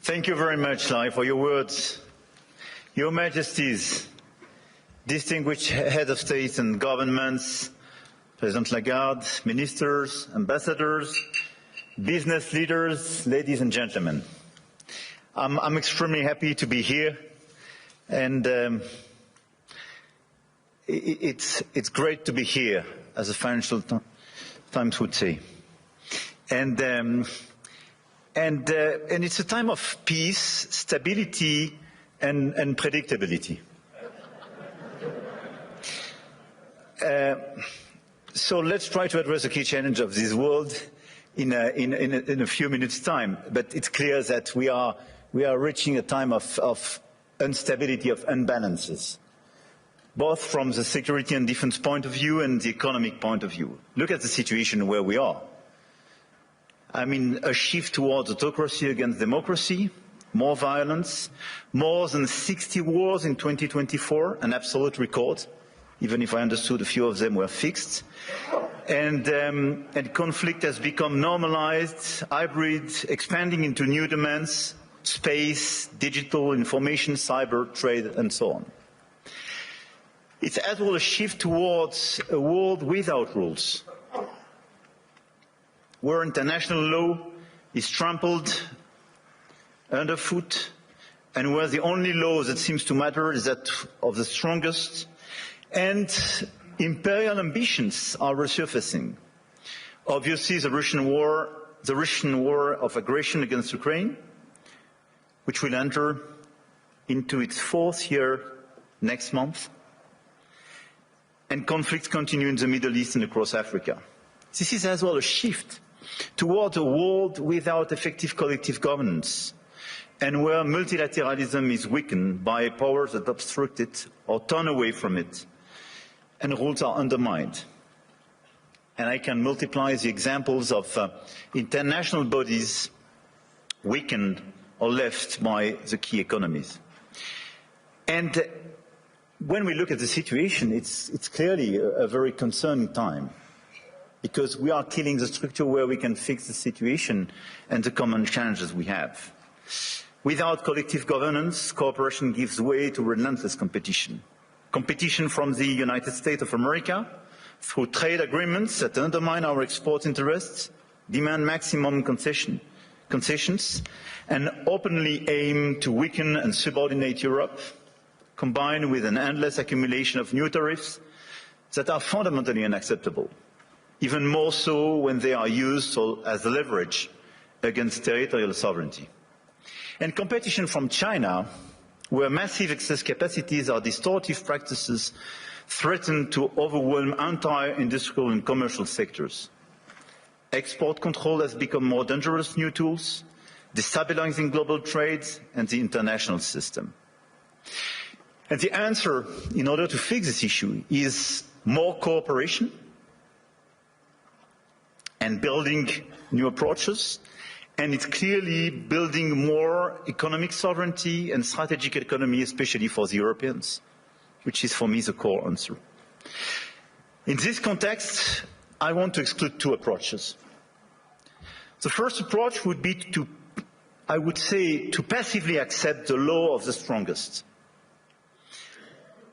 Thank you very much, Lai, for your words. Your Majesties, distinguished heads of state and governments, President Lagarde, ministers, ambassadors, business leaders, ladies and gentlemen. I'm extremely happy to be here, and it's great to be here, as the Financial Times would say. And it's a time of peace, stability, and predictability. So let's try to address the key challenge of this world in a few minutes' time. But it's clear that we are reaching a time of instability, of imbalances, both from the security and defense point of view and the economic point of view. Look at the situation where we are. I mean, a shift towards autocracy against democracy, more violence, more than 60 wars in 2024, an absolute record, even if I understood a few of them were fixed. And conflict has become normalized, hybrid, expanding into new domains, space, digital, information, cyber, trade, and so on. It's as well a shift towards a world without rules, where international law is trampled underfoot, and where the only law that seems to matter is that of the strongest, and imperial ambitions are resurfacing. Obviously, the Russian war of aggression against Ukraine, which will enter into its 4th year next month, and conflicts continue in the Middle East and across Africa. This is as well a shift toward a world without effective collective governance, and where multilateralism is weakened by powers that obstruct it or turn away from it, and rules are undermined. And I can multiply the examples of international bodies weakened or left by the key economies. And when we look at the situation, it's clearly a very concerning time, because we are killing the structure where we can fix the situation and the common challenges we have. Without collective governance, cooperation gives way to relentless competition. Competition from the United States of America through trade agreements that undermine our export interests, demand maximum concessions, and openly aim to weaken and subordinate Europe, combined with an endless accumulation of new tariffs that are fundamentally unacceptable, even more so when they are used as leverage against territorial sovereignty. And competition from China, where massive excess capacities or distortive practices threaten to overwhelm entire industrial and commercial sectors. Export control has become more dangerous new tools, destabilizing global trade and the international system. And the answer, in order to fix this issue, is more cooperation and building new approaches. And it's clearly building more economic sovereignty and strategic autonomy, especially for the Europeans, which is for me the core answer. In this context, I want to exclude 2 approaches. The first approach would be to, I would say, to passively accept the law of the strongest,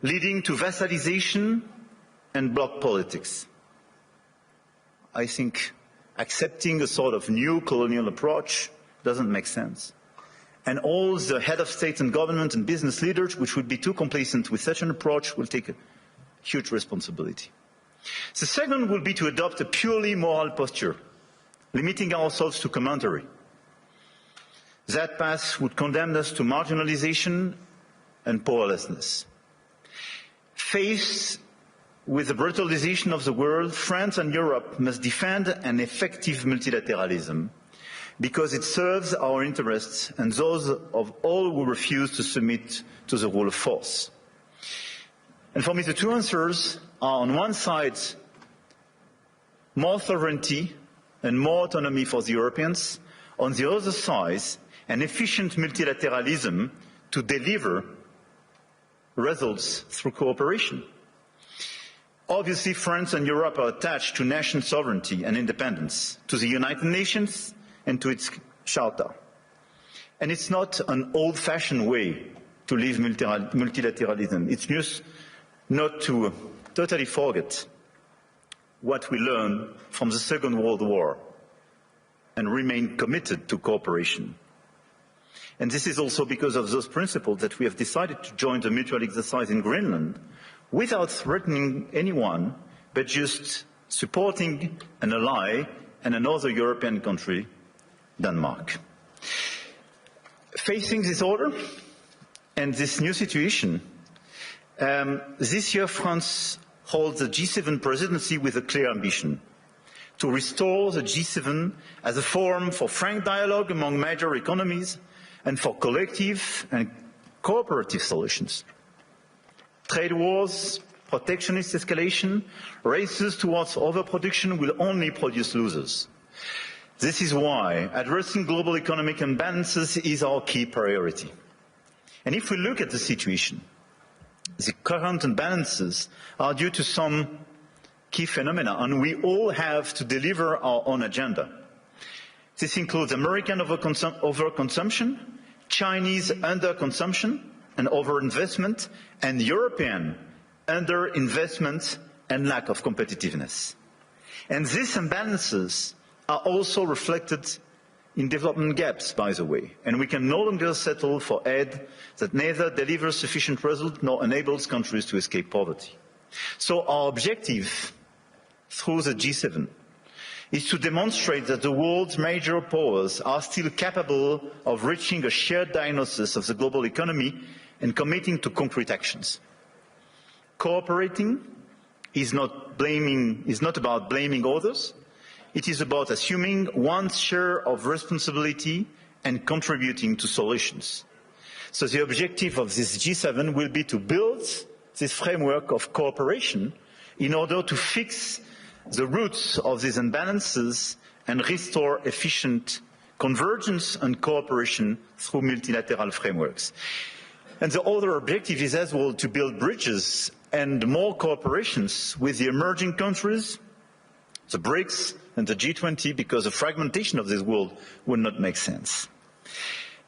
leading to vassalization and bloc politics. I think accepting a sort of new colonial approach doesn't make sense. And all the head of state and government and business leaders, which would be too complacent with such an approach, will take a huge responsibility. The second will be to adopt a purely moral posture, limiting ourselves to commentary. That path would condemn us to marginalization and powerlessness. Faced with the brutalization of the world, France and Europe must defend an effective multilateralism, because it serves our interests and those of all who refuse to submit to the rule of force. And for me, the 2 answers are, on one side, more sovereignty and more autonomy for the Europeans, on the other side, an efficient multilateralism to deliver results through cooperation. Obviously, France and Europe are attached to national sovereignty and independence, to the United Nations and to its Charter. And it's not an old-fashioned way to live multilateralism. It's just not to totally forget what we learned from the Second World War and remain committed to cooperation. And this is also because of those principles that we have decided to join the mutual exercise in Greenland without threatening anyone, but just supporting an ally and another European country, Denmark. Facing this order and this new situation, this year France holds the G7 presidency with a clear ambition to restore the G7 as a forum for frank dialogue among major economies and for collective and cooperative solutions. Trade wars, protectionist escalation, races towards overproduction will only produce losers. This is why addressing global economic imbalances is our key priority. And if we look at the situation, the current imbalances are due to some key phenomena, and we all have to deliver our own agenda. This includes American overconsumption, Chinese underconsumption and overinvestment, and European underinvestment and lack of competitiveness. And these imbalances are also reflected in development gaps, by the way, and we can no longer settle for aid that neither delivers sufficient results nor enables countries to escape poverty. So our objective through the G7 is to demonstrate that the world's major powers are still capable of reaching a shared diagnosis of the global economy and committing to concrete actions. Cooperating is not about blaming others. It is about assuming one's share of responsibility and contributing to solutions. So the objective of this G7 will be to build this framework of cooperation in order to fix the roots of these imbalances and restore efficient convergence and cooperation through multilateral frameworks. And the other objective is as well to build bridges and more cooperations with the emerging countries, the BRICS and the G20, because the fragmentation of this world would not make sense.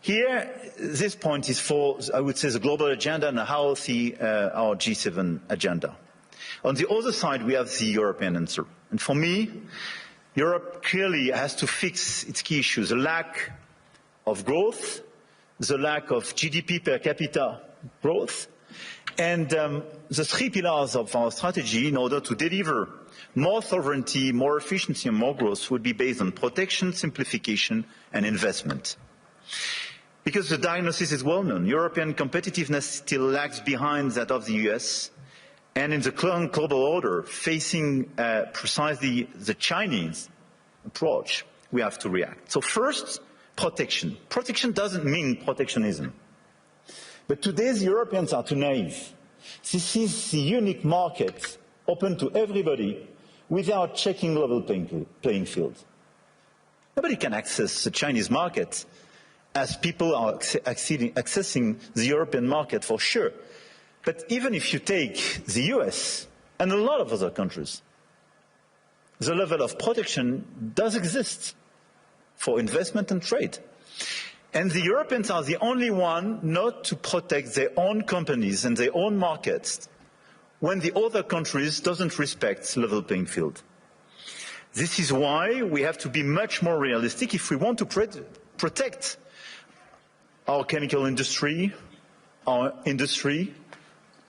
Here, this point is for, I would say, the global agenda and how our G7 agenda. On the other side, we have the European answer. And for me, Europe clearly has to fix its key issues: the lack of growth, the lack of GDP per capita growth, and the three pillars of our strategy in order to deliver more sovereignty, more efficiency and more growth would be based on protection, simplification and investment. Because the diagnosis is well known, European competitiveness still lags behind that of the US, and in the current global order, facing precisely the Chinese approach, we have to react. So first, protection. Protection doesn't mean protectionism. But today's Europeans are too naive. This is the unique market open to everybody without checking level playing field. Nobody can access the Chinese market as people are accessing the European market for sure. But even if you take the US and a lot of other countries, the level of protection does exist for investment and trade. And the Europeans are the only one not to protect their own companies and their own markets when the other countries doesn't respect level playing field. This is why we have to be much more realistic if we want to protect our chemical industry, our industry,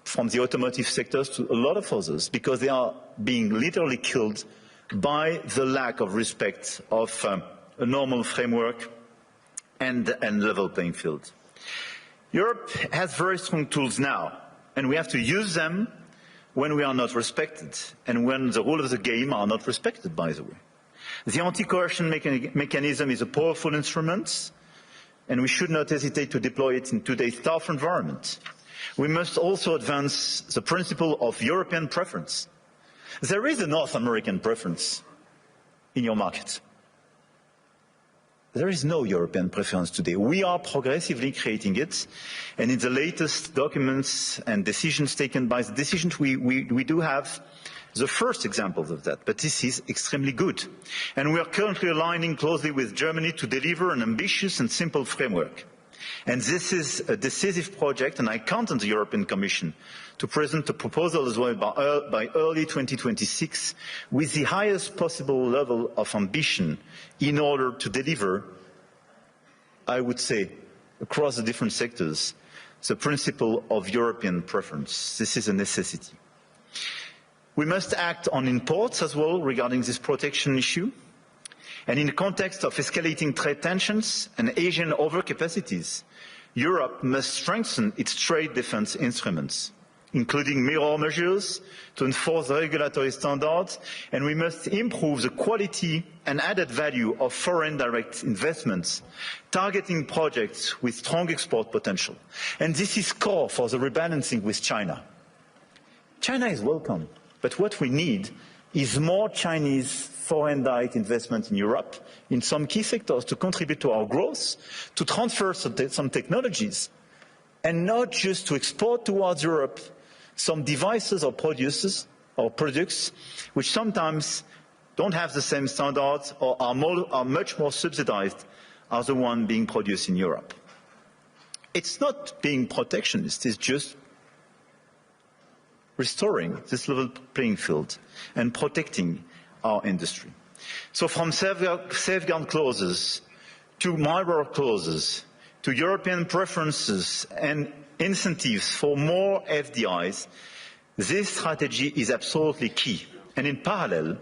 from the automotive sectors to a lot of others, because they are being literally killed by the lack of respect of a normal framework and level playing field. Europe has very strong tools now, and we have to use them when we are not respected and when the rules of the game are not respected, by the way. The anti-coercion mechanism is a powerful instrument, and we should not hesitate to deploy it in today's tough environment. We must also advance the principle of European preference. There is a North American preference in your market. There is no European preference today. We are progressively creating it, and in the latest documents and decisions taken by the decisions, we do have the first examples of that, but this is extremely good. And we are currently aligning closely with Germany to deliver an ambitious and simple framework. And this is a decisive project, and I count on the European Commission to present a proposal as well by early 2026 with the highest possible level of ambition in order to deliver, I would say, across the different sectors, the principle of European preference. This is a necessity. We must act on imports as well regarding this protection issue. And in the context of escalating trade tensions and Asian overcapacities, Europe must strengthen its trade defense instruments, including mirror measures to enforce regulatory standards, and we must improve the quality and added value of foreign direct investments, targeting projects with strong export potential. And this is core for the rebalancing with China. China is welcome, but what we need is more Chinese foreign direct investment in Europe in some key sectors to contribute to our growth, to transfer some technologies, and not just to export towards Europe some devices or products which sometimes don't have the same standards or are much more subsidized as the one being produced in Europe. It's not being protectionist, it's just restoring this level playing field and protecting our industry. So from safeguard clauses to mirror clauses to European preferences and incentives for more FDIs, this strategy is absolutely key. And in parallel,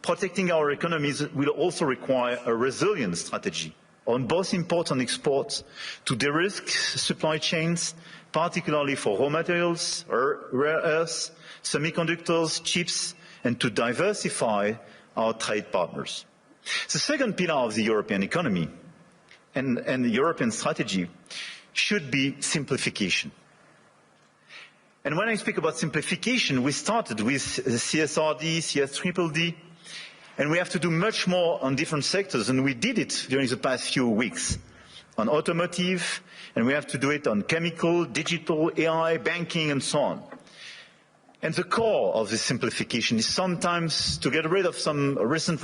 protecting our economies will also require a resilient strategy on both imports and exports to de-risk supply chains, particularly for raw materials, rare earths, semiconductors, chips, and to diversify our trade partners. The second pillar of the European economy and the European strategy should be simplification. And when I speak about simplification, we started with CSRD, CSDDD, and we have to do much more on different sectors, and we did it during the past few weeks on automotive, and we have to do it on chemical, digital, AI, banking, and so on. And the core of this simplification is sometimes to get rid of some recent